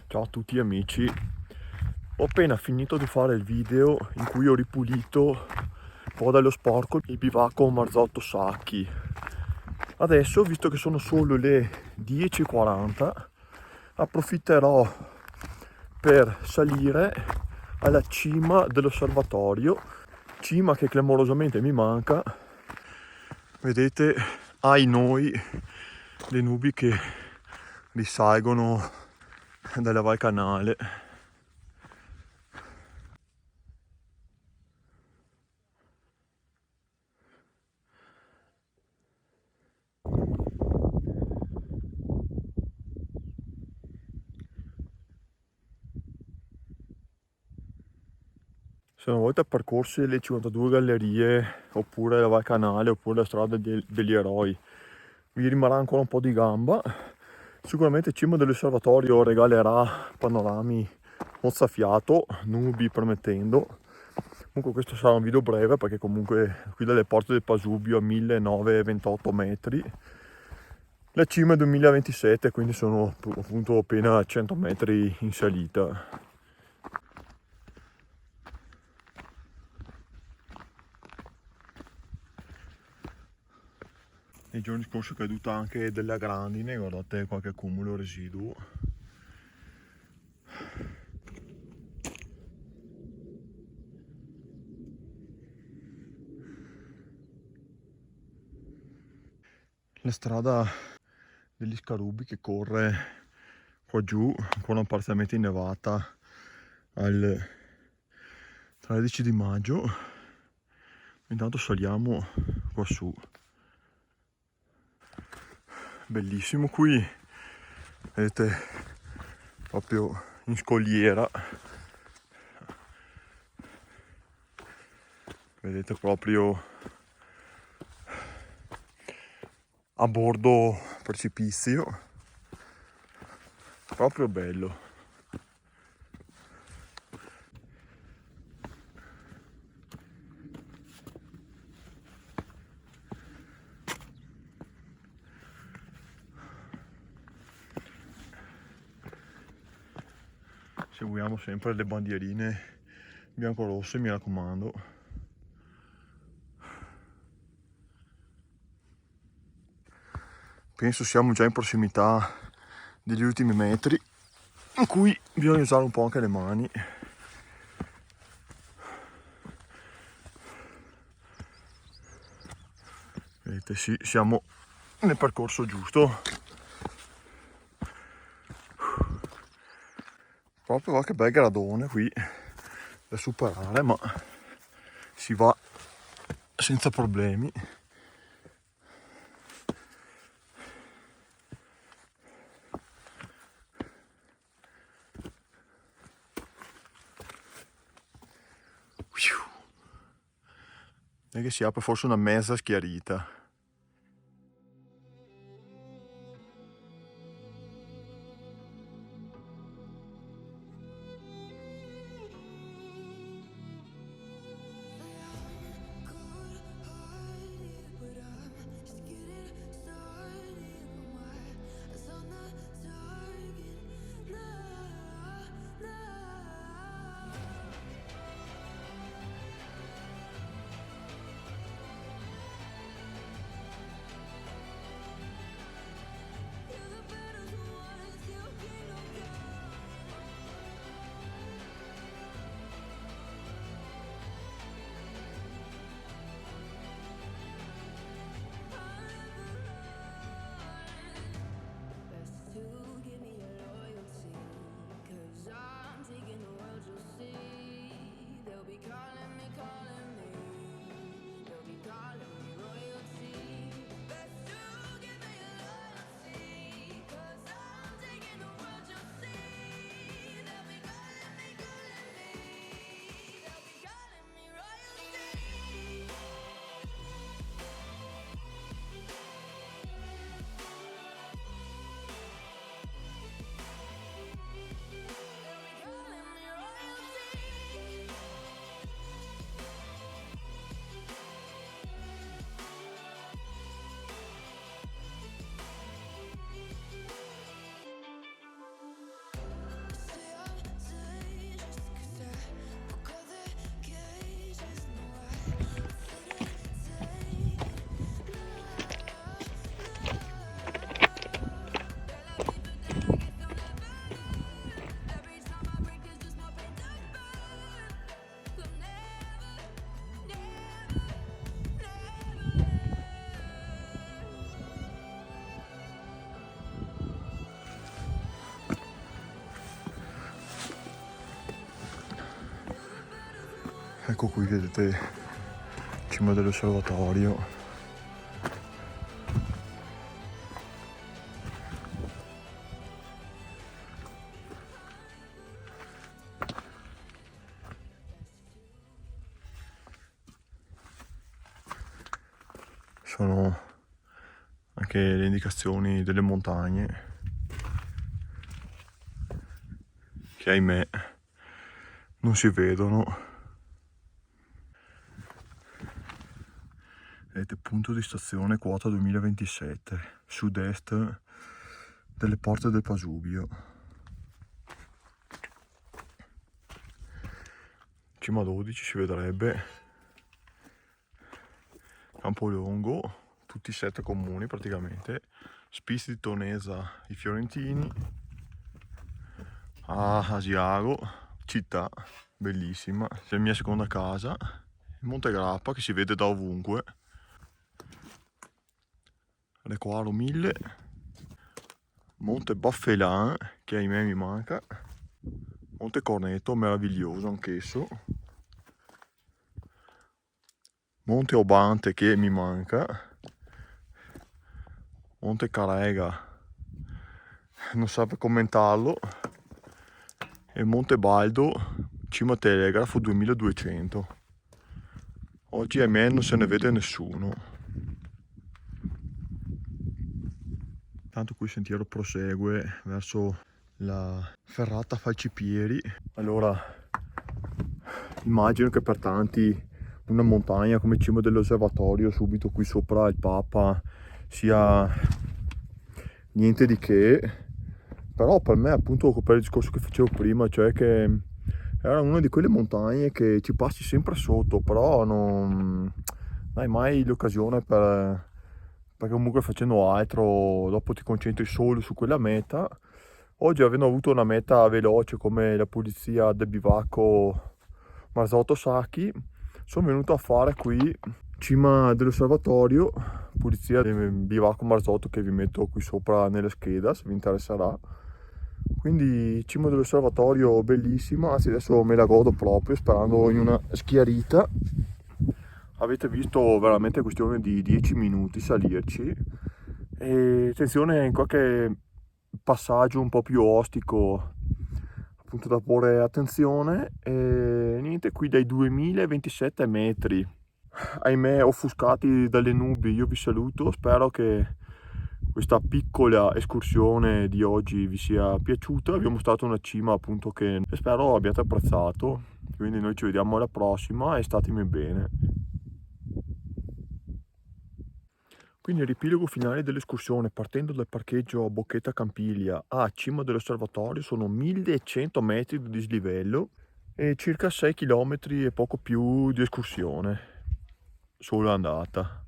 Ciao a tutti amici, ho appena finito di fare il video in cui ho ripulito un po' dallo sporco il bivacco Marzotto Sacchi. Adesso, visto che sono solo le 10:40, approfitterò per salire alla cima dell'osservatorio, cima che clamorosamente mi manca. Vedete, ai noi, le nubi che risalgono dalla Val Canale. Se una volta percorse le 52 gallerie, oppure la Val Canale, oppure la strada degli eroi, mi rimarrà ancora un po' di gamba. Sicuramente il cima dell'osservatorio regalerà panorami mozzafiato, nubi permettendo. Comunque questo sarà un video breve perché comunque qui dalle porte del Pasubio a 1928 metri. La cima è 2027, quindi sono appunto appena 100 metri in salita. Nei giorni scorsi è caduta anche della grandine, guardate qualche accumulo residuo. La strada degli Scarubi che corre qua giù, ancora parzialmente innevata, al 13 di maggio. Intanto saliamo qua su. Bellissimo qui, vedete, proprio in scogliera. Vedete proprio a bordo precipizio, proprio bello. Seguiamo sempre le bandierine bianco-rosse, mi raccomando. Penso siamo già in prossimità degli ultimi metri, in cui bisogna usare un po' anche le mani. Vedete, sì, siamo nel percorso giusto. Proprio qualche bel gradone qui da superare, ma si va senza problemi. E che si apre forse una mezza schiarita. Ecco qui, vedete, cima dell'osservatorio. Sono anche le indicazioni delle montagne che, ahimè, non si vedono. Vedete, punto di stazione quota 2027, sud-est delle porte del Pasubio. Cima 12 si vedrebbe Campolongo, tutti i 7 comuni praticamente, Spiz di Tonesa, i Fiorentini, a Asiago, città bellissima, c'è la mia seconda casa, il Monte Grappa che si vede da ovunque, Requaro 1000, Monte Baffelin che ahimè mi manca, Monte Corneto meraviglioso anch'esso, Monte Obante che mi manca, Monte Carega non so per commentarlo, e Monte Baldo, cima Telegrafo 2200. Oggi ahimè non se ne vede nessuno. Tanto qui il sentiero prosegue verso la ferrata Falcipieri. Allora, immagino che per tanti una montagna come cima dell'osservatorio subito qui sopra il Papa sia niente di che, però per me, appunto, per il discorso che facevo prima, cioè che era una di quelle montagne che ci passi sempre sotto, però non hai mai l'occasione perché comunque facendo altro dopo ti concentri solo su quella meta. Oggi, avendo avuto una meta veloce come la pulizia del bivacco Marzotto Sacchi, sono venuto a fare qui cima dell'osservatorio pulizia del bivacco Marzotto, che vi metto qui sopra nella scheda se vi interesserà. Quindi cima dell'osservatorio bellissima, anzi adesso me la godo proprio, sperando in una schiarita. Avete visto, veramente questione di 10 minuti salirci, e attenzione in qualche passaggio un po' più ostico, appunto, da porre attenzione. E niente, qui dai 2027 metri, ahimè offuscati dalle nubi, io vi saluto, spero che questa piccola escursione di oggi vi sia piaciuta, vi ho mostrato una cima appunto che spero abbiate apprezzato, quindi noi ci vediamo alla prossima e statemi bene. Quindi il riepilogo finale dell'escursione, partendo dal parcheggio a Bocchetta Campiglia a cima dell'osservatorio, sono 1100 metri di dislivello e circa 6 km e poco più di escursione, solo andata.